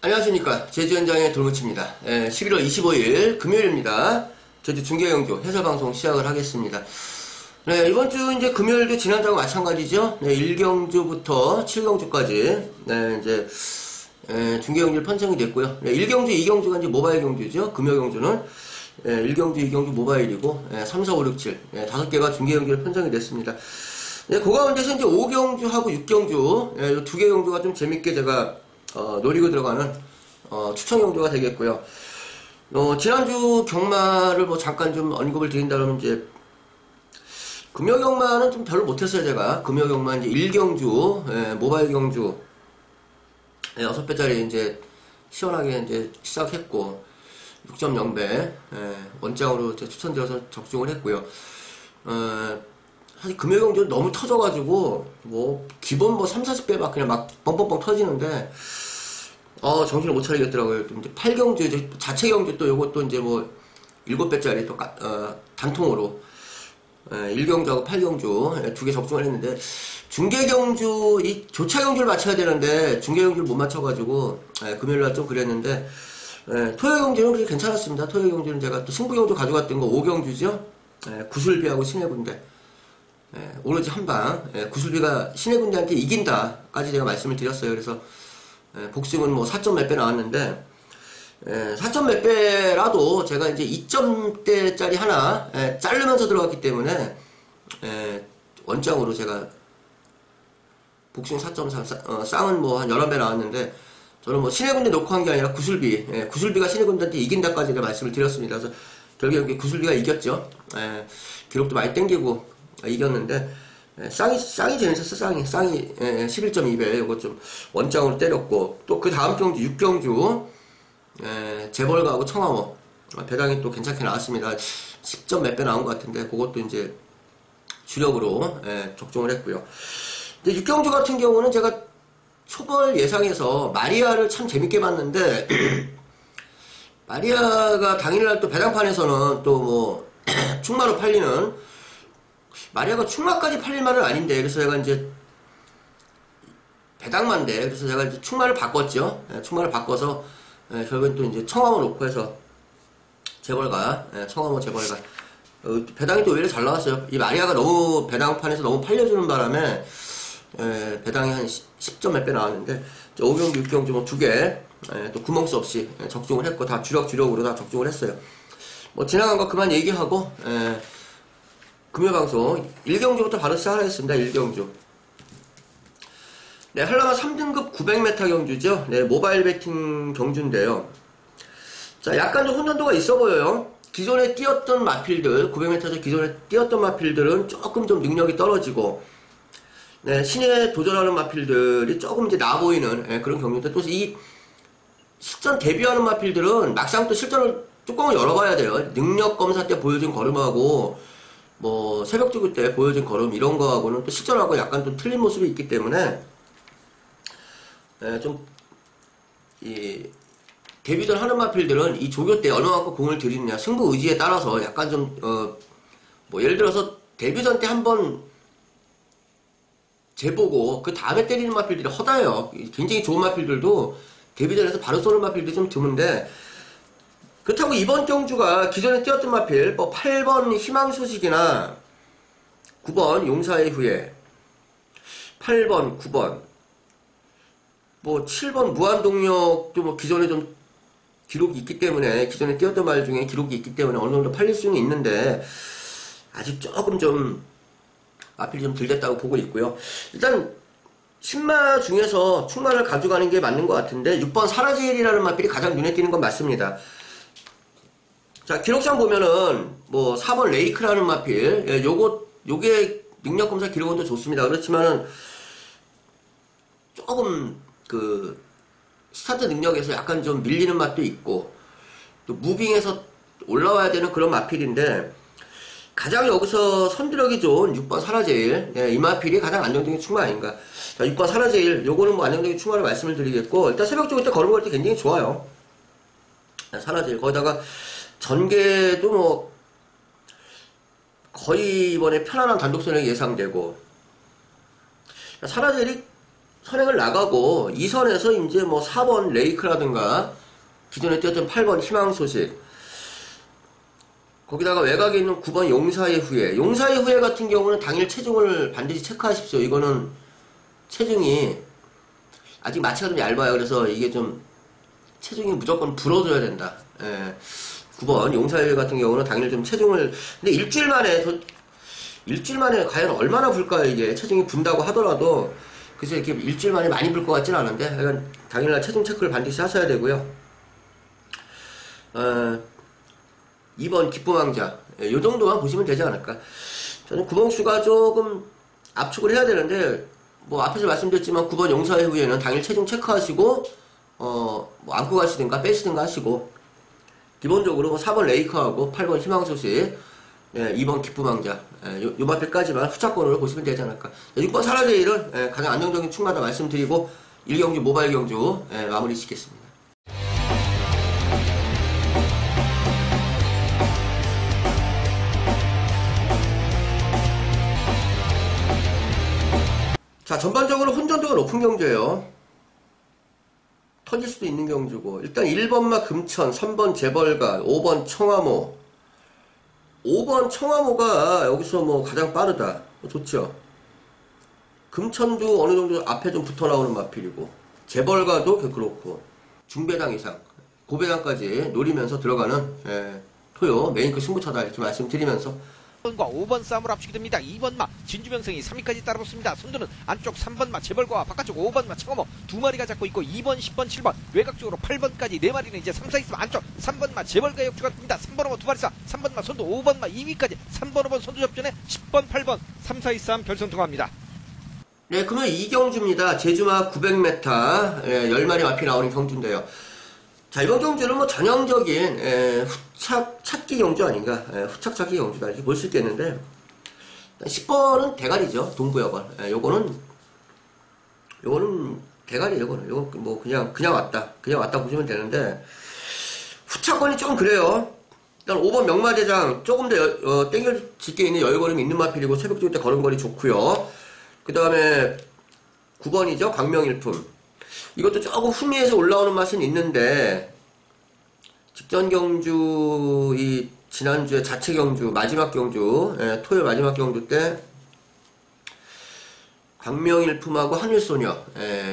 안녕하십니까. 제주현장의 돌무치입니다. 11월 25일 금요일입니다. 제주 중계경주 해설방송 시작을 하겠습니다. 네, 이번 주 이제 금요일도 지난주와 마찬가지죠. 네, 1경주부터 7경주까지 이제 중계경주를 편성이 됐고요. 네, 1경주, 2경주가 이제 모바일 경주죠. 금요경주는 1경주, 2경주 모바일이고 3, 4, 5, 6, 7 5개가 중계경주를 편성이 됐습니다. 네, 그 가운데서 이제 5경주하고 6경주 두 개 경주가 좀 재밌게 제가 노리고 들어가는 추천 경주가 되겠고요. 지난주 경마를 뭐 잠깐 좀 언급을 드린다면 이제 금요 경마는 좀 별로 못했어요. 제가 금요 경마 이제 1경주 모바일 경주 6배짜리 이제 시원하게 이제 시작했고 6.0배 원장으로 추천드려서 적중을 했고요. 사실 금요 경주는 너무 터져가지고 뭐 기본 뭐 3, 40배 막 그냥 막 뻥뻥뻥 터지는데 정신을 못 차리겠더라고요. 또 이제 8경주 자체 경주 또 요것도 이제 뭐 7배짜리 또 단통으로 1경주하고 8경주 두 개 적중을 했는데 중계경주 이 조차 경주를 맞춰야 되는데 중계경주를 못 맞춰가지고 금요일날 좀 그랬는데 토요경주는 그렇게 괜찮았습니다. 토요경주는 제가 또 승부경주 가져갔던 거 5경주죠. 구슬비하고 신해군대 오로지 한방 구슬비가 신해군대한테 이긴다까지 제가 말씀을 드렸어요. 그래서 복싱은 뭐 4점 몇 배 나왔는데 4점 몇 배라도 제가 이제 2점대짜리 하나 자르면서 들어갔기 때문에 원장으로 제가 복싱 4.3 쌍은 뭐 한 11배 나왔는데 저는 뭐 신해군대 놓고 한 게 아니라 구슬비가 신해군대한테 이긴다까지 제가 말씀을 드렸습니다. 그래서 결국에 구슬비가 이겼죠. 기록도 많이 땡기고 이겼는데 쌍이 재밌었어. 쌍이 11.2배 이거 좀 원장으로 때렸고 또 그 다음 경주 6경주 재벌가하고 청하모 배당이 또 괜찮게 나왔습니다. 10점 몇 배 나온 것 같은데 그것도 이제 주력으로 적중을 했고요. 근데 6경주 같은 경우는 제가 초벌 예상해서 마리아를 참 재밌게 봤는데 마리아가 당일날 또 배당판에서는 또 뭐 충마로 팔리는 마리아가 충마까지 팔릴 말은 아닌데 그래서 제가 이제 배당만데 그래서 제가 이제 충마를 바꿨죠. 충마를 바꿔서 결국엔 또 이제 청하모 놓고 해서 재벌가 청하모 재벌가 배당이 또 오히려 잘 나왔어요. 이 마리아가 너무 배당판에서 너무 팔려주는 바람에 배당이 한 10점 몇 배 나왔는데 5경주 6경주 뭐 2개 또 구멍수 없이 적중을 했고 다 주력으로 다 적중을 했어요. 뭐 지나간 거 그만 얘기하고 금요방송 1경주부터 바로 시작하겠습니다. 1경주 한라가 3등급 900m 경주죠. 모바일 배팅 경주인데요. 자, 약간 좀 혼돈도가 있어 보여요. 기존에 뛰었던 마필들 900m에서 기존에 뛰었던 마필들은 조금 좀 능력이 떨어지고 신에 도전하는 마필들이 조금 이제 나아 보이는 그런 경주인데 또 이 실전 데뷔하는 마필들은 막상 또 실전을 뚜껑을 열어봐야 돼요. 능력 검사 때 보여준 걸음하고 뭐 새벽주구 때 보여준 걸음 이런 거하고는 또 실전하고 약간 좀 틀린 모습이 있기 때문에 좀 이 데뷔전 하는 마필들은 이 조교 때 얼마만큼 공을 들이느냐 승부 의지에 따라서 약간 좀 뭐 예를 들어서 데뷔전 때 한번 재보고 그 다음에 때리는 마필들이 허다해요. 굉장히 좋은 마필들도 데뷔전에서 바로 쏘는 마필들이 좀 드문데 그렇다고 이번 경주가 기존에 뛰었던 마필 뭐 8번 희망소식이나 9번 용사의 후예 8번 9번 뭐 7번 무한동력도 뭐 기존에 좀 기록이 있기 때문에 기존에 뛰었던 말 중에 기록이 있기 때문에 어느 정도 팔릴 수는 있는데 아직 조금 좀 마필이 좀 덜 됐다고 보고 있고요. 일단 신마 중에서 충마를 가져가는 게 맞는 것 같은데 6번 사라제일이라는 마필이 가장 눈에 띄는 건 맞습니다. 자, 기록상 보면은 뭐 4번 레이크라는 마필 요게 능력검사 기록은 또 좋습니다. 그렇지만은 조금 그 스타트 능력에서 약간 좀 밀리는 맛도 있고 또 무빙에서 올라와야 되는 그런 마필인데 가장 여기서 선두력이 좋은 6번 사라제일 이 마필이 가장 안정적인 충마 아닌가. 자, 6번 사라제일 요거는 뭐 안정적인 충마를 말씀을 드리겠고 일단 새벽쪽일 때 걸음 걸 때 굉장히 좋아요. 사라제일 거기다가 전개도 뭐 거의 이번에 편안한 단독선이 예상되고 사라제일이 선행을 나가고 2선에서 이제 뭐 4번 레이크라든가 기존에 뛰었던 8번 희망소식, 거기다가 외곽에 있는 9번 용사의 후예. 용사의 후예 같은 경우는 당일 체중을 반드시 체크하십시오. 이거는 체중이 아직 마체가 좀 얇아요. 그래서 이게 좀 체중이 무조건 불어줘야 된다. 예. 9번 용사의 후예 같은 경우는 당일 좀 체중을, 근데 일주일 만에 과연 얼마나 불까요? 이게 체중이 분다고 하더라도 그래서 이렇게 일주일 만에 많이 불 것 같진 않은데, 그러니까 당일날 체중 체크를 반드시 하셔야 되고요. 2번 기쁨왕자, 요 정도만 보시면 되지 않을까. 저는 구봉수가 조금 압축을 해야 되는데, 뭐 앞에서 말씀드렸지만 9번 용사의 후에는 당일 체중 체크하시고 뭐 안고 가시든가 빼시든가 하시고, 기본적으로 4번 레이커하고 8번 희망소식, 2번 기쁨왕자, 요 마필까지만 후차권으로 보시면 되지 않을까. 6번 사라제일은 가장 안정적인 축마다 말씀드리고 1경주 모바일 경주 마무리 짓겠습니다. 자, 전반적으로 혼전도가 높은 경주예요. 터질 수도 있는 경주고, 일단 1번마 금천, 3번 재벌가, 5번 청화모. 5번 청화모가 여기서 뭐 가장 빠르다. 좋죠. 금천도 어느 정도 앞에 좀 붙어 나오는 마필이고, 재벌가도 그렇고, 중배당 이상, 고배당까지 노리면서 들어가는 토요 메인급 승부차다, 이렇게 말씀드리면서 2번과 5번 싸움을 앞치게 됩니다. 2번마 진주명성이 3위까지 따라붙습니다. 선두는 안쪽 3번마 재벌과 바깥쪽 5번마 청어모 두 마리가 잡고 있고 2번, 10번, 7번 외곽 쪽으로 8번까지 네 마리는 이제 3, 4 있으면 안쪽 3번마 재벌과 역주가 뜹니다. 3번, 5번 두 마리 싸 3번마 선두 5번마 2위까지 3번, 5번 선두 접전에 10번, 8번 3, 4, 2 싸움 결승 통합니다. 네, 그러면 이경주입니다. 제주마 900m 10마리 마필 나오는 경주인데요. 자, 이번 경주는 뭐 전형적인 후착 찾기 경주 아닌가, 후착 찾기 경주다 이렇게 볼 수 있겠는데, 10번은 대가리죠. 동부여건. 요거는 대가리예요. 요건 뭐 그냥 왔다 보시면 되는데, 후차권이 좀 그래요. 일단 5번 명마대장 조금 더 땡겨질 게 있는 여유걸음이 있는 마필이고 새벽 줄 때 걸음걸이 좋고요. 그 다음에 9번이죠. 광명일품. 이것도 조금 후미에서 올라오는 맛은 있는데, 직전 경주, 지난주에 자체 경주, 마지막 경주, 토요일 마지막 경주 때, 광명일품하고 한일소녀,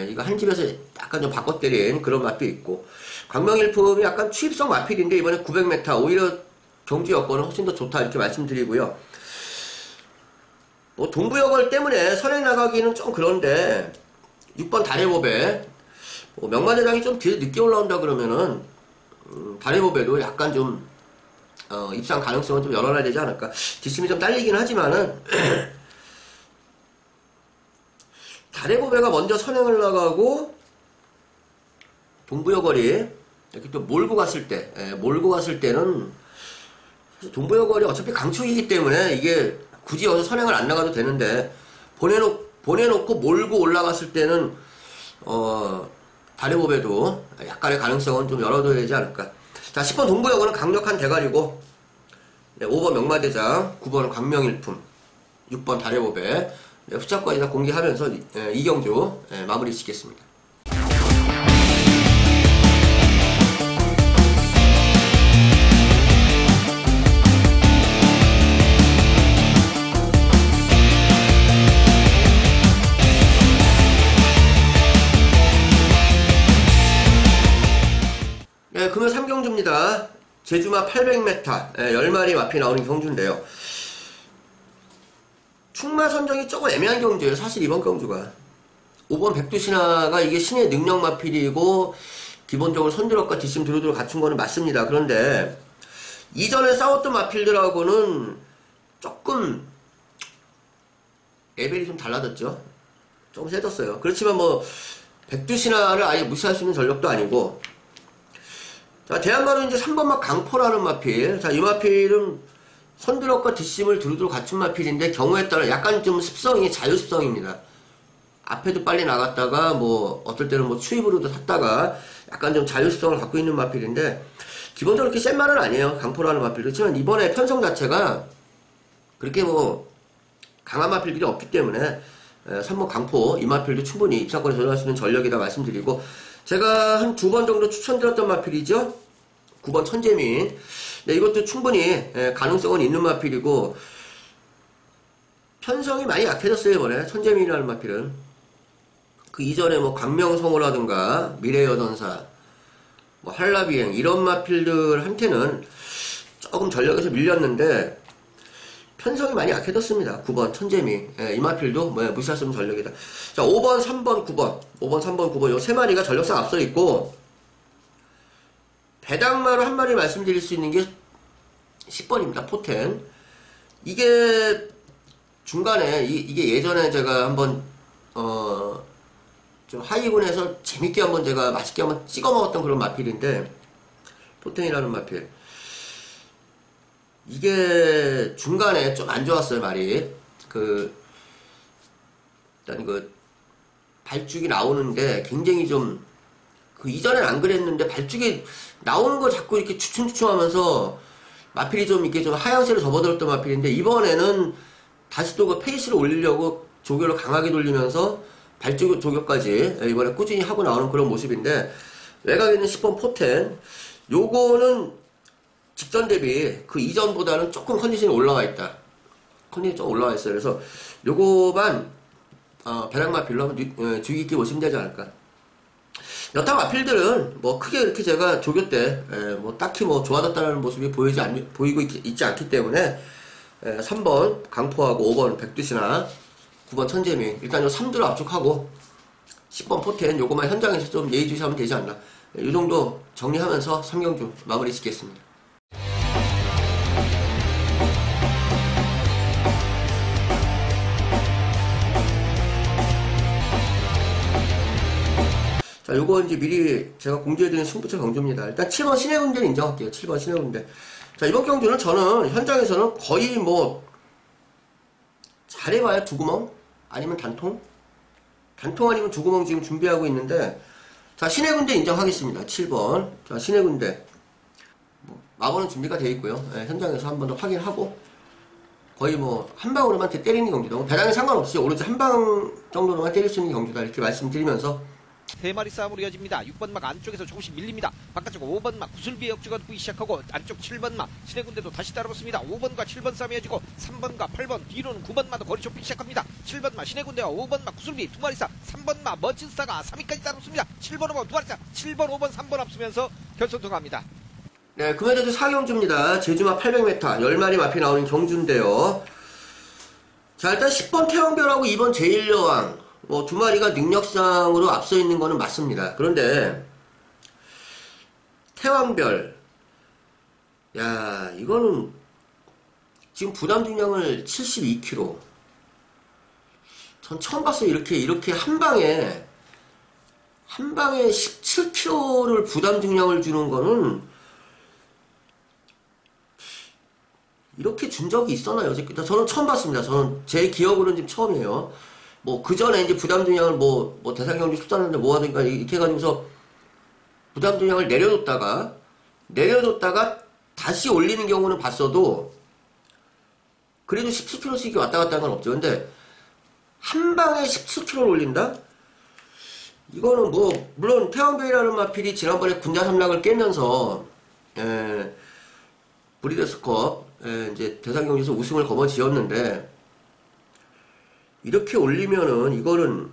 이거 한 집에서 약간 좀 바꿔 때린 그런 맛도 있고, 광명일품이 약간 추입성 마필인데, 이번에 900m, 오히려 경주 여건은 훨씬 더 좋다, 이렇게 말씀드리고요. 뭐, 동부여걸 때문에 선행 나가기는 좀 그런데, 6번 다래보배, 명마대장이 좀 뒤에 늦게 올라온다 그러면은, 다래보배도 약간 좀, 입상 가능성은 좀 열어놔야 되지 않을까. 뒷심이 좀 딸리긴 하지만은, 다래보배가 먼저 선행을 나가고, 동부여걸이, 이렇게 또 몰고 갔을 때는, 동부여걸이 어차피 강축이기 때문에 이게 굳이 여기서 선행을 안 나가도 되는데, 보내놓고 몰고 올라갔을 때는, 다래보배도 약간의 가능성은 좀 열어둬야 되지 않을까. 자, 10번 동부여고는 강력한 대가리고, 5번 명마대장, 9번은 광명일품, 6번 다래보배, 후차까지 다 공개하면서 이경주 마무리 짓겠습니다. 금요 3경주입니다. 제주마 800m 10마리 마피 나오는 경주인데요. 충마 선정이 조금 애매한 경주예요. 사실 이번 경주가 5번 백두신화가 이게 신의 능력 마필이고 기본적으로 선두력과 뒷심 두루두루 갖춘 거는 맞습니다. 그런데 이전에 싸웠던 마필들하고는 조금 레벨이 좀 달라졌죠. 조금 세졌어요. 그렇지만 뭐 백두신화를 아예 무시할 수 있는 전력도 아니고, 자, 대한마는 이제 3번마 강포라는 마필. 자, 이 마필은 선두력과 뒷심을 두루두루 갖춘 마필인데, 경우에 따라 약간 좀 습성이 자유습성입니다. 앞에도 빨리 나갔다가, 뭐, 어떨 때는 뭐 추입으로도 탔다가, 약간 좀 자유습성을 갖고 있는 마필인데, 기본적으로 그렇게 센 말은 아니에요. 강포라는 마필. 그렇지만 이번에 편성 자체가 그렇게 뭐, 강한 마필들이 없기 때문에, 3번 강포 이 마필도 충분히 입상권에 도전할 수 있는 전력이다 말씀드리고, 제가 한 2번 정도 추천드렸던 마필이죠. 9번 천재민. 네, 이것도 충분히 가능성은 있는 마필이고, 편성이 많이 약해졌어요 이번에 천재민이라는 마필은. 그 이전에 뭐 광명성호라든가 미래여전사, 뭐 한라비행 이런 마필들한테는 조금 전력에서 밀렸는데 편성이 많이 약해졌습니다. 9번 천재미. 이 마필도 무시할 수 없는 전력이다. 자, 5번, 3번, 9번. 5번, 3번, 9번 요 세 마리가 전력상 앞서 있고, 배당마로 한 마리 말씀드릴 수 있는 게 10번입니다. 포텐. 이게 중간에 이게 예전에 제가 한번 좀 하이군에서 재밌게 한번 제가 맛있게 한번 찍어 먹었던 그런 마필인데, 포텐이라는 마필. 이게 중간에 좀 안 좋았어요, 말이. 일단 발죽이 나오는데 굉장히 좀, 이전엔 안 그랬는데 발죽이 나오는 거 자꾸 이렇게 추춤추춤 하면서 마필이 좀 이렇게 좀 하향세로 접어들었던 마필인데, 이번에는 다시 또 그 페이스를 올리려고 조교를 강하게 돌리면서 발죽 조교까지 이번에 꾸준히 하고 나오는 그런 모습인데, 외곽에 있는 10번 포텐, 요거는 직전 대비 그 이전보다는 조금 컨디션이 올라와 있다. 컨디션이 좀 올라와 있어요. 그래서 요거만 배당마필로 한번 주의 깊게 보시면 되지 않을까. 여타 마필들은 뭐 크게 이렇게 제가 조교 때 뭐 딱히 뭐 좋아졌다는 모습이 보이고 있지 않기 때문에 3번 강포하고 5번 백두시나 9번 천재미 일단 요 3두를 압축하고 10번 포텐 요거만 현장에서 좀 예의주시하면 되지 않나. 이 정도 정리하면서 3경주 마무리 짓겠습니다. 자, 요거 이제 미리 제가 공지해드린 승부처 경주입니다. 일단 7번 신해군대는 인정할게요. 7번 신해군대. 자, 이번 경주는 저는 현장에서는 거의 뭐 잘해봐야 두 구멍 아니면 단통 아니면 두 구멍 지금 준비하고 있는데, 자, 신해군대 인정하겠습니다. 7번. 자, 신해군대 마번은 준비가 되어 있고요. 현장에서 한 번 더 확인하고 거의 뭐 한 방으로만 때리는 경주다. 배당에 상관없이 오로지 한 방 정도로만 때릴 수 있는 경주다, 이렇게 말씀드리면서 세 마리 싸움으로 이어집니다. 6번 막 안쪽에서 조금씩 밀립니다. 바깥쪽 5번 막 구슬비의 역주가 붙기 시작하고, 안쪽 7번 막 신해군대도 다시 따라붙습니다. 5번과 7번 싸움이 이어지고 3번과 8번 뒤로는 9번 마도 거리 좁히기 시작합니다. 7번 막 신해군대와 5번 막 구슬비 두 마리 싸, 3번 막 멋진 스타가 3위까지 따라붙습니다. 7번 5번 두 마리 싸, 7번 5번 3번 앞서면서 결선 통과합니다. 네, 금해도주 4경주입니다. 제주마 800m 10마리 마피 나오는 경주인데요. 자, 일단 10번 태왕별하고 2번 제1여왕 뭐 두 마리가 능력상으로 앞서 있는 거는 맞습니다. 그런데 태왕별, 야, 이거는 지금 부담 중량을 72kg. 전 처음 봤어요. 이렇게 한 방에 17kg를 부담 중량을 주는 거는 이렇게 준 적이 있었나요? 저는 처음 봤습니다. 저는 제 기억으로는 지금 처음이에요. 뭐 그 전에 이제 부담 중량을 뭐 대상경주 쏟았는데 뭐 하든가 이렇게 해가지고서 부담 중량을 내려줬다가 다시 올리는 경우는 봤어도 그래도 17kg씩 왔다 갔다 하는 건 없죠. 근데 한 방에 17kg를 올린다? 이거는 뭐 물론 태왕별이라는 마필이 지난번에 군자 삼락을 깨면서 브리더스컵 이제 대상경주에서 우승을 거머쥐었는데, 이렇게 올리면은 이거는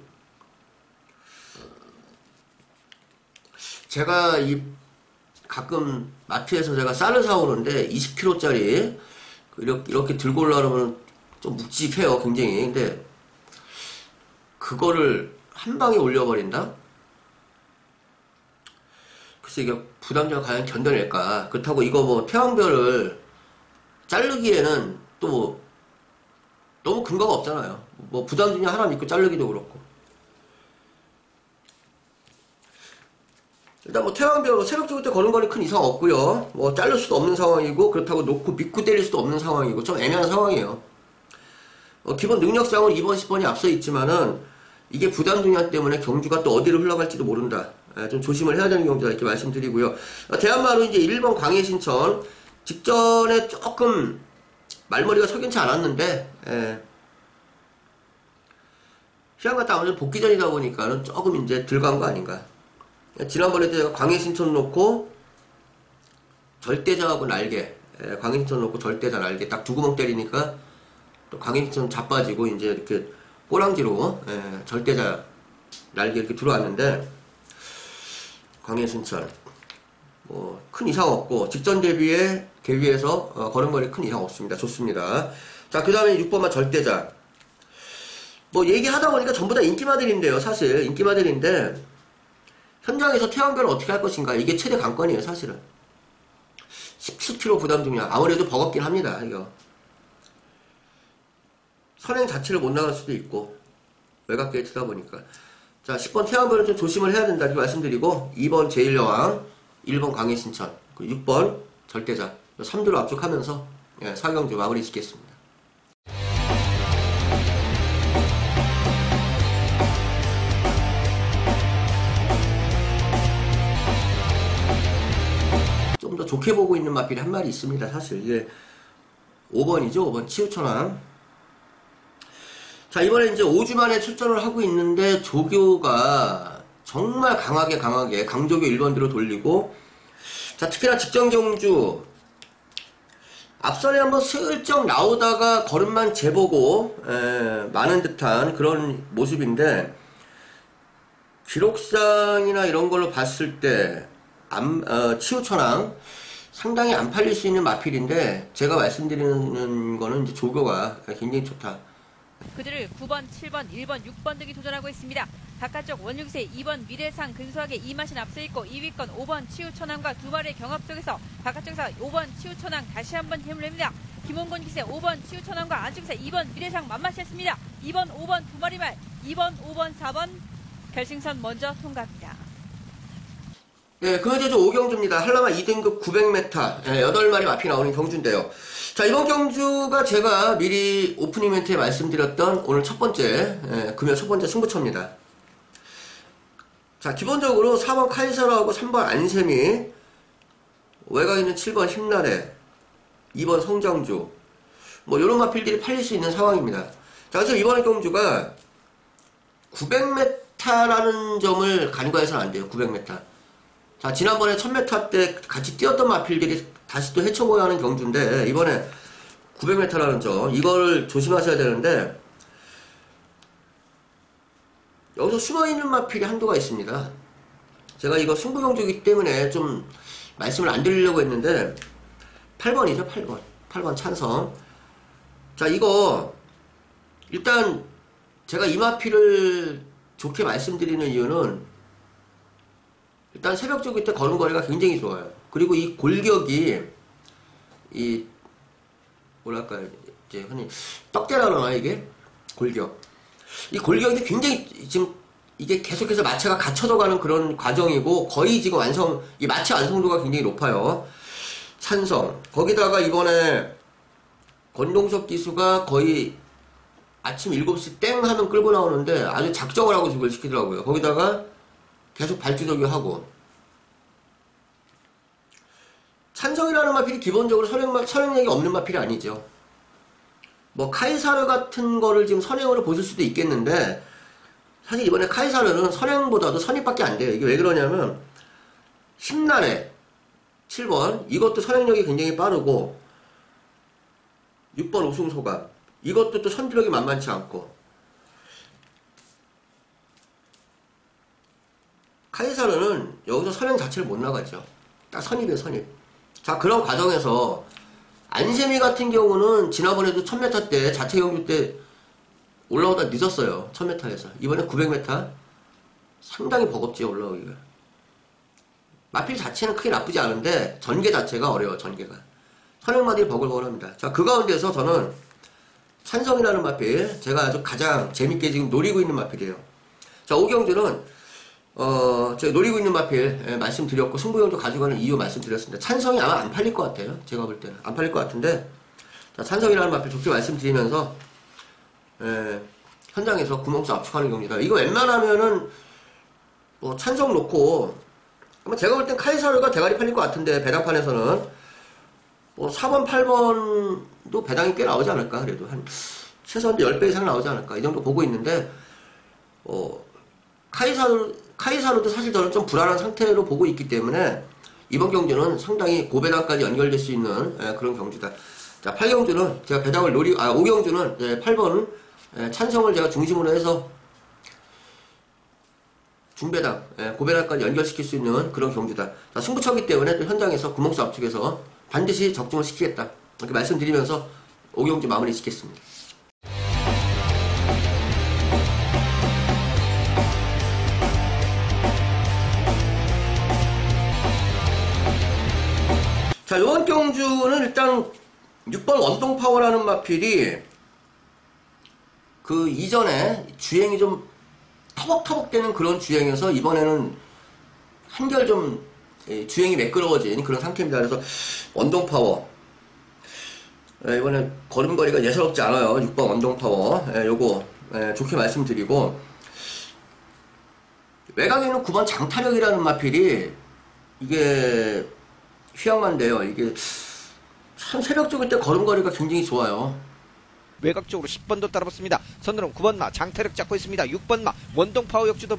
제가 가끔 마트에서 제가 쌀을 사오는데 20kg짜리 이렇게 들고 올라오면 좀 묵직해요, 굉장히. 근데 그거를 한 방에 올려버린다? 글쎄 이게 부담자가 과연 견뎌낼까. 그렇다고 이거 뭐 태왕별을 자르기에는 또 너무 근거가 없잖아요. 뭐 부담 중량 하나 믿고 자르기도 그렇고. 일단 뭐 태왕별 새벽 죽을 때 거는 거는 큰 이상 없고요. 뭐 자를 수도 없는 상황이고, 그렇다고 놓고 믿고 때릴 수도 없는 상황이고, 좀 애매한 상황이에요. 기본 능력상은 2번 10번이 앞서 있지만은 이게 부담 중량 때문에 경주가 또 어디로 흘러갈지도 모른다. 좀 조심을 해야 되는 경주다, 이렇게 말씀드리고요. 대한마루 이제 1번 광해신천 직전에 조금 말머리가 석연치 않았는데, 시간 갔다 아무래도 복귀전이다 보니까는 조금 이제 덜 간 거 아닌가. 지난번에 제가 광해신천 놓고 절대자하고 날개, 광해신천 놓고 절대자 날개 딱 두 구멍 때리니까 또 광해신천 자빠지고 이제 이렇게 꼬랑지로 절대자 날개 이렇게 들어왔는데 광해신천 뭐 큰 이상 없고 직전 대비해서 걸음걸이 큰 이상 없습니다. 좋습니다. 자, 그 다음에 6번만 절대자. 뭐 얘기하다 보니까 전부 다 인기마들인데요. 사실 인기마들인데 현장에서 태양별을 어떻게 할 것인가 이게 최대 관건이에요. 사실은 17kg 부담 중량 아무래도 버겁긴 합니다. 이거 선행 자체를 못 나갈 수도 있고 외곽 게이트다 보니까. 자, 10번 태양별은 좀 조심을 해야 된다 이렇게 말씀드리고 2번 제1여왕 1번 광해신천 6번 절대자 3두로 압축하면서 4경주 마무리 짓겠습니다. 좀 더 좋게 보고 있는 마필이 한 마리 있습니다. 사실 이게 5번이죠. 5번 치우천왕. 자, 이번에 이제 5주 만에 출전을 하고 있는데 조교가 정말 강하게 강조교 1번대로 돌리고, 자, 특히나 직전 경주 앞선에 한번 슬쩍 나오다가 걸음만 재보고 많은 듯한 그런 모습인데, 기록상이나 이런 걸로 봤을 때 치우천왕 상당히 안 팔릴 수 있는 마필인데, 제가 말씀드리는 거는 이제 조교가 굉장히 좋다. 그들을 9번, 7번, 1번, 6번 등이 도전하고 있습니다. 바깥쪽 원육세 2번 미래상 근소하게 이맛이 앞서 있고 2위권 5번 치우천왕과 두 마리의 경합 속에서 바깥쪽에서 5번 치우천왕 다시 한번 힘을 냅니다. 김원곤 기세 5번 치우천왕과 안쪽에서 2번 미래상 만맛이었습니다. 2번, 5번 두 마리 말 2번, 5번, 4번 결승선 먼저 통과합니다. 네, 금연제주 5경주입니다. 한라마 2등급 900m 8마리 마피 나오는 경주인데요. 자, 이번 경주가 제가 미리 오프닝 멘트에 말씀드렸던 오늘 첫 번째 금연 첫 번째 승부처입니다. 자, 기본적으로 4번 카이사르하고 3번 안세미, 외곽에 있는 7번 힘나래, 2번 성장주, 뭐 요런 마필들이 팔릴 수 있는 상황입니다. 자, 그래서 이번 경주가 900m라는 점을 간과해서는 안 돼요. 900m. 자, 지난번에 1000m 때 같이 뛰었던 마필들이 다시 또 헤쳐보야 하는 경주인데, 이번에 900m라는 점, 이걸 조심하셔야 되는데, 여기서 숨어있는 마필이 한두가 있습니다. 제가 이거 승부 경주이기 때문에 좀 말씀을 안 드리려고 했는데, 8번이죠, 8번. 8번 찬성. 자, 이거, 일단, 제가 이 마필을 좋게 말씀드리는 이유는, 일단 새벽 쪽일 때 걸음걸이가 굉장히 좋아요. 그리고 이 골격이 뭐랄까요, 이제 흔히 떡대라 그러나 이게 골격. 이 골격이 굉장히 지금 이게 계속해서 마체가 갖춰져 가는 그런 과정이고, 거의 지금 이 마체 완성도가 굉장히 높아요. 찬성. 거기다가 이번에 권동석 기수가 거의 아침 7시 땡 하면 끌고 나오는데 아주 작정을 하고 저걸 시키더라고요. 거기다가 계속 발주적이 하고. 찬성이라는 마필이 기본적으로 선행력이 없는 마필이 아니죠. 뭐 카이사르 같은 거를 지금 선행으로 보실 수도 있겠는데, 사실 이번에 카이사르는 선행보다도 선입밖에 안 돼요. 이게 왜 그러냐면 힘나래 7번 이것도 선행력이 굉장히 빠르고, 6번 우승소감 이것도 또 선두력이 만만치 않고, 카이사르는 여기서 선행 자체를 못 나가죠. 딱 선입이에요, 선입. 자, 그런 과정에서 안세미 같은 경우는 지난번에도 1000m 때 자체 경주 때 올라오다 늦었어요. 1000m에서. 이번에 900m 상당히 버겁지 올라오기가. 마필 자체는 크게 나쁘지 않은데 전개 자체가 어려워. 전개가 선행마들이 버글버글합니다. 자, 그 가운데서 저는 찬성이라는 마필, 제가 아주 가장 재밌게 지금 노리고 있는 마필이에요. 자, 오경주는 제가 노리고 있는 마필 말씀드렸고, 승부경주 가져가는 이유 말씀드렸습니다. 찬성이 아마 안 팔릴 것 같아요. 제가 볼 때는 안 팔릴 것 같은데, 자, 찬성이라는 마필 좋게 말씀드리면서 현장에서 구멍수 압축하는 경기다. 이거 웬만하면은 뭐 찬성 놓고, 아마 제가 볼 땐 카이사르가 대가리 팔릴 것 같은데, 배당판에서는 뭐 4번 8번도 배당이 꽤 나오지 않을까. 그래도 한 최소한 10배 이상 나오지 않을까, 이 정도 보고 있는데, 카이사르도 사실 저는 좀 불안한 상태로 보고 있기 때문에 이번 경주는 상당히 고배당까지 연결될 수 있는 그런 경주다. 자, 8경주는 제가 배당을 5경주는 8번 찬성을 제가 중심으로 해서 중배당, 고배당까지 연결시킬 수 있는 그런 경주다. 자, 승부처기 때문에 또 현장에서 구멍수 압축해서 반드시 적중을 시키겠다. 이렇게 말씀드리면서 5경주 마무리 짓겠습니다. 자, 요번 경주는 일단 6번 원동파워라는 마필이 그 이전에 주행이 좀 터벅터벅 되는 그런 주행에서 이번에는 한결 좀 주행이 매끄러워진 그런 상태입니다. 그래서 원동파워 이번에 걸음걸이가 예사롭지 않아요. 6번 원동파워 요거 좋게 말씀드리고, 외곽에 있는 9번 장타력이라는 마필이 이게 휘황만데요. 이게 참 새벽적일 때 걸음걸이가 굉장히 좋아요. 외곽쪽으로 10번도 따라붙습니다. 선두는 9번마 장타력 잡고 있습니다. 6번마 원동파워 역주도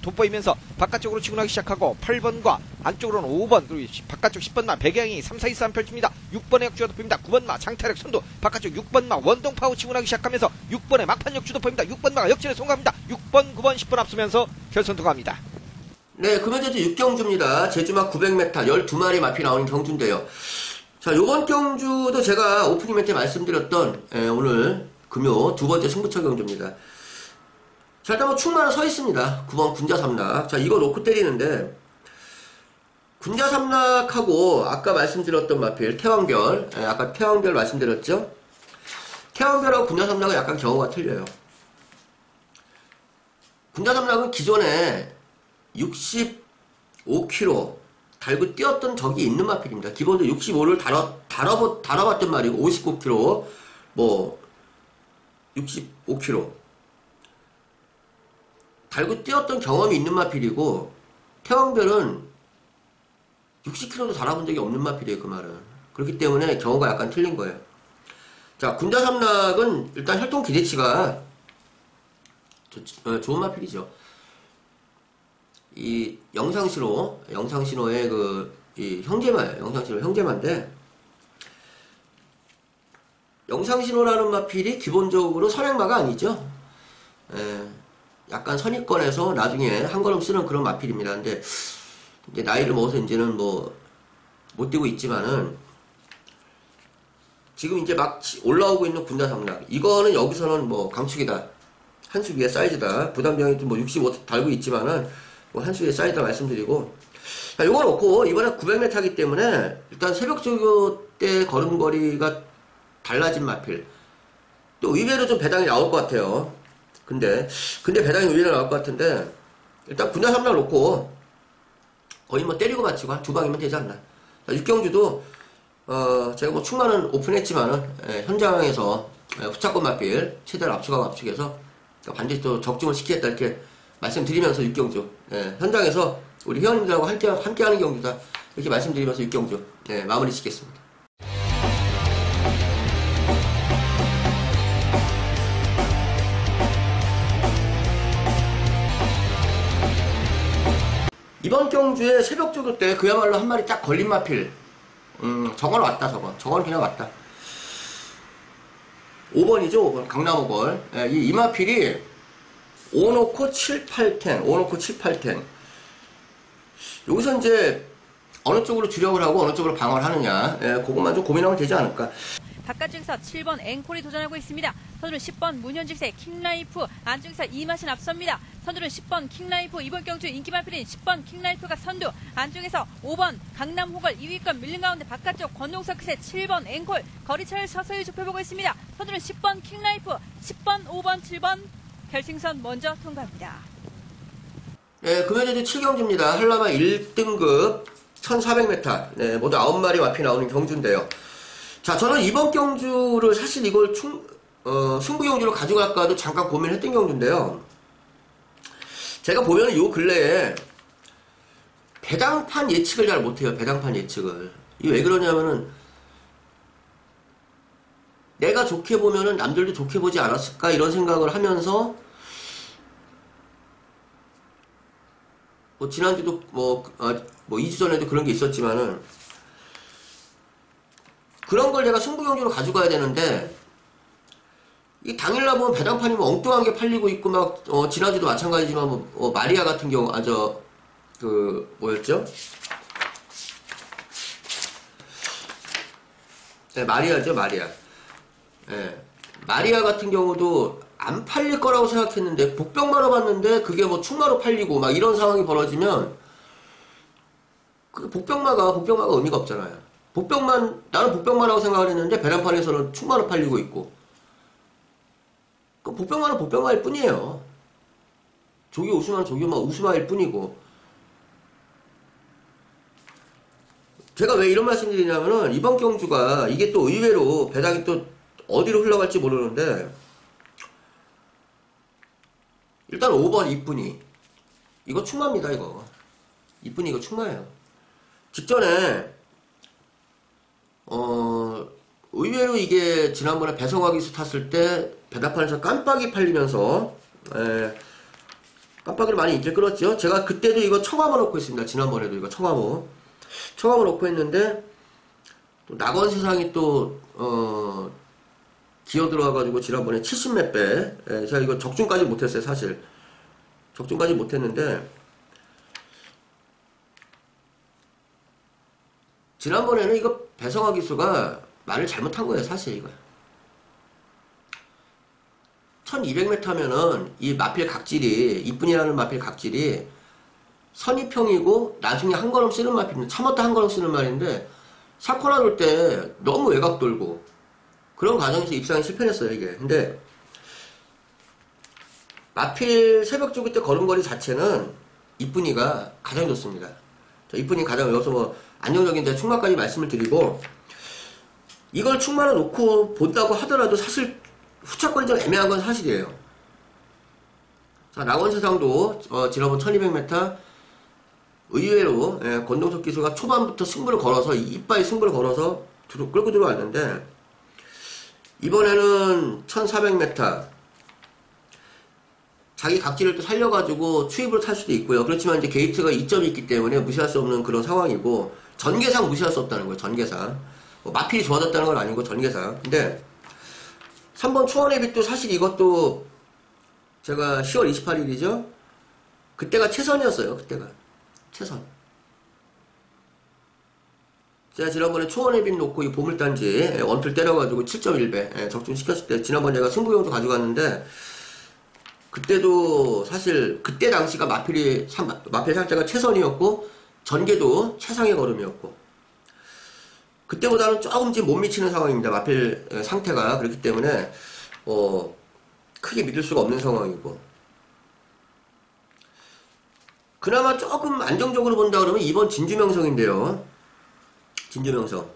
돋보이면서 바깥쪽으로 치고 나기 시작하고, 8번과 안쪽으로는 5번, 그리고 바깥쪽 10번마 배경이 3, 4, 2, 3 펼칩니다. 6번의 역주가 돋보입니다. 9번마 장타력 선두, 바깥쪽 6번마 원동파워 치고 나기 시작하면서 6번의 막판 역주도 보입니다. 6번마가 역전에 성공합니다. 6번, 9번, 10번 앞서면서 결선 통과합니다. 네, 금연제도 6경주입니다. 제주막 900m 12마리 마피 나오는 경주인데요. 자, 요번 경주도 제가 오프닝 멘트에 말씀드렸던 오늘 금요 두 번째 승부처 경주입니다. 자, 일단 뭐 충만은 서 있습니다. 9번 군자삼락. 자, 이거 놓고 때리는데, 군자삼락하고 아까 말씀드렸던 마필 태왕별, 아까 태왕별 말씀드렸죠? 태왕별하고 군자삼락은 약간 경우가 틀려요. 군자삼락은 기존에 65km 달고 뛰었던 적이 있는 마필입니다. 기본적으로 65를 달아봤던 말이고, 59km, 뭐 65km 달고 뛰었던 경험이 있는 마필이고, 태왕별은 60km도 달아본 적이 없는 마필이에요. 그 말은. 그렇기 때문에 경우가 약간 틀린 거예요. 자, 군자삼락은 일단 혈통 기대치가 좋은 마필이죠. 이 영상신호의 이 형제마예요. 영상신호 형제마인데, 영상신호라는 마필이 기본적으로 선행마가 아니죠. 약간 선입권에서 나중에 한 걸음 쓰는 그런 마필입니다. 근데 이제 나이를 먹어서 이제는 뭐 못 뛰고 있지만은, 지금 이제 막 올라오고 있는 군자삼락, 이거는 여기서는 뭐 강축이다, 한수 위의 사이즈다, 부담병이 뭐 65 달고 있지만은 뭐 한수 위의 사이즈다 말씀드리고, 자, 요거 놓고 이번에 900m 타기 때문에 일단 새벽조교 때 걸음거리가 달라진 마필, 또 의외로 좀 배당이 나올 것 같아요. 근데 배당이 의외로 나올 것 같은데, 일단 군자삼락 놓고 거의 뭐 때리고 맞히고 한 두 방이면 되지 않나. 6경주도 제가 뭐 충만은 오픈했지만은 현장에서 후차권 마필 최대한 압축하고 압축해서 반드시 또 적중을 시키겠다, 이렇게 말씀드리면서 6경주 현장에서 우리 회원님들하고 함께하는 경주다, 이렇게 말씀드리면서 6경주 마무리 짓겠습니다. 이번 경주에 새벽조교 때 그야말로 한 마리 딱 걸린 마필, 저건 왔다. 저건 그냥 왔다. 5번이죠. 5번 강남오걸. 이 마필이 5놓고 7, 8텐, 5놓고 7, 8텐. 여기서 이제 어느 쪽으로 주력을 하고 어느 쪽으로 방어를 하느냐, 그것만 좀 고민하면 되지 않을까. 바깥쪽에서 7번 앵콜이 도전하고 있습니다. 선두는 10번 문현직세 킹라이프, 안쪽에서 이마신 앞섭니다. 선두는 10번 킹라이프, 이번 경주 인기 마필인 10번 킹라이프가 선두, 안쪽에서 5번 강남호걸 2위권 밀린 가운데 바깥쪽 권동석세 7번 앵콜 거리차를 서서히 좁혀보고 있습니다. 선두는 10번 킹라이프, 10번, 5번, 7번 결승선 먼저 통과합니다. 금연제주 7경주입니다. 한라마 1등급 1400m, 모두 9마리 마필 나오는 경주인데요. 자, 저는 이번 경주를 사실 이걸 승부 경주로 가져갈까도 잠깐 고민했던 경주인데요. 제가 보면 요 근래에 배당판 예측을 잘 못해요. 배당판 예측을. 이게 왜 그러냐면은, 내가 좋게 보면은 남들도 좋게 보지 않았을까, 이런 생각을 하면서 뭐 지난주도 뭐 2주 전에도 그런 게 있었지만은 그런 걸 내가 승부경주로 가져가야 되는데 이 당일날 보면 배당판이 뭐 엉뚱한 게 팔리고 있고 막 지난주도 마찬가지지만 마리아 같은 경우 뭐였죠? 네, 마리아죠, 마리아. 네, 마리아 같은 경우도 안 팔릴 거라고 생각했는데 복병마로 봤는데 그게 뭐 충마로 팔리고 막 이런 상황이 벌어지면 그 복병마가 의미가 없잖아요. 나는 복병마라고 생각을 했는데 배당판에서는 충마로 팔리고 있고 그 복병마는 복병마일 뿐이에요. 조기 우수마는 우수마일 뿐이고. 제가 왜 이런 말씀 드리냐면은 이번 경주가 이게 또 의외로 배당이 또 어디로 흘러갈지 모르는데 일단 5번 이쁜이 이거 충마입니다. 이거 이쁜이 이거 충마예요. 직전에 의외로 이게 지난번에 배성화기수 탔을 때 배당판에서 깜빡이 팔리면서 깜빡이를 많이 인기를 끌었죠. 제가 그때도 이거 청화모 놓고 있습니다. 지난번에도 이거 청화모 놓고 했는데 또 낙원세상이 또 기어 들어와가지고 지난번에 70몇 배 제가 이거 적중까지 못했어요. 사실 적중까지 못했는데 지난번에는 이거 배성화 기수가 말을 잘못한 거예요. 사실 이거 1200m면은 이 마필 각질이 이쁜이라는 마필 각질이 선입형이고 나중에 한 걸음 쓰는 마필인데 참았다 한 걸음 쓰는 말인데 사코나 돌 때 너무 외곽 돌고 그런 과정에서 입상이 실패했어요. 이게 근데 마필 새벽 조기 때 걸음걸이 자체는 이쁜이가 가장 좋습니다. 이쁜이 가장 여기서 뭐 안정적인데 충마까지 말씀을 드리고 이걸 충마를 놓고 본다고 하더라도 사실 후착거리 좀 애매한 건 사실이에요. 자, 낙원세상도 지난번 1200m 의외로 권동석 기수가 초반부터 승부를 걸어서 이빠이 승부를 걸어서 끌고 들어왔는데 이번에는 1400m 자기 각질을 또 살려가지고 추입으로 탈 수도 있고요. 그렇지만 이제 게이트가 2점이 있기 때문에 무시할 수 없는 그런 상황이고 전개상 무시할 수 없다는 거예요. 전개상 마필이 좋아졌다는 건 아니고 전개상. 근데 3번 초원의 빛도 사실 이것도 제가 10월 28일이죠. 그때가 최선이었어요. 그때가 최선. 제가 지난번에 초원의 빛 놓고 이 보물단지 원틀 때려가지고 7.1배 적중시켰을 때 지난번 제가 승부용도 가져갔는데 그때도 사실 그때 당시가 마필 상태가 최선이었고 전개도 최상의 걸음이었고 그때보다는 조금 못 미치는 상황입니다. 마필 상태가 그렇기 때문에 크게 믿을 수가 없는 상황이고 그나마 조금 안정적으로 본다 그러면 이번 진주명성인데요. 진주명성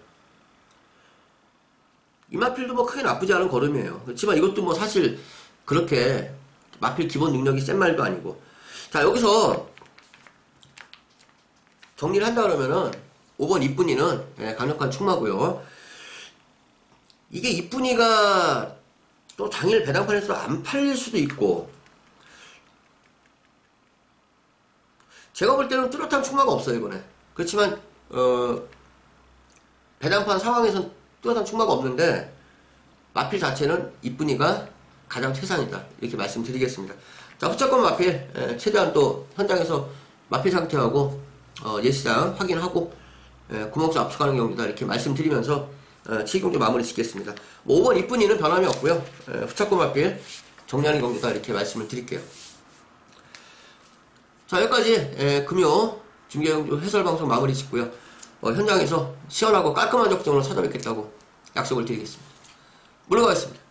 이 마필도 뭐 크게 나쁘지 않은 걸음이에요. 그렇지만 이것도 뭐 사실 그렇게 마필 기본 능력이 센 말도 아니고 자 여기서 정리를 한다 그러면은 5번 이쁜이는 강력한 충마고요. 이게 이쁜이가 또 당일 배당판에서 안 팔릴 수도 있고 제가 볼 때는 뚜렷한 충마가 없어요 이번에. 그렇지만 배당판 상황에선 뚜렷한 충마가 없는데 마필 자체는 이쁜이가 가장 최상이다 이렇게 말씀드리겠습니다. 자 후차권 마필 최대한 또 현장에서 마필 상태하고 예시장 확인하고 구멍수 압축하는 경우다 이렇게 말씀드리면서 7경주 마무리 짓겠습니다. 뭐 5번 이쁜이는 변함이 없고요. 후차권 마필 정리하는 경우다 이렇게 말씀을 드릴게요. 자 여기까지 금요 중계경주 해설방송 마무리 짓고요. 현장에서 시원하고 깔끔한 적정으로 찾아뵙겠다고 약속을 드리겠습니다. 물러가겠습니다.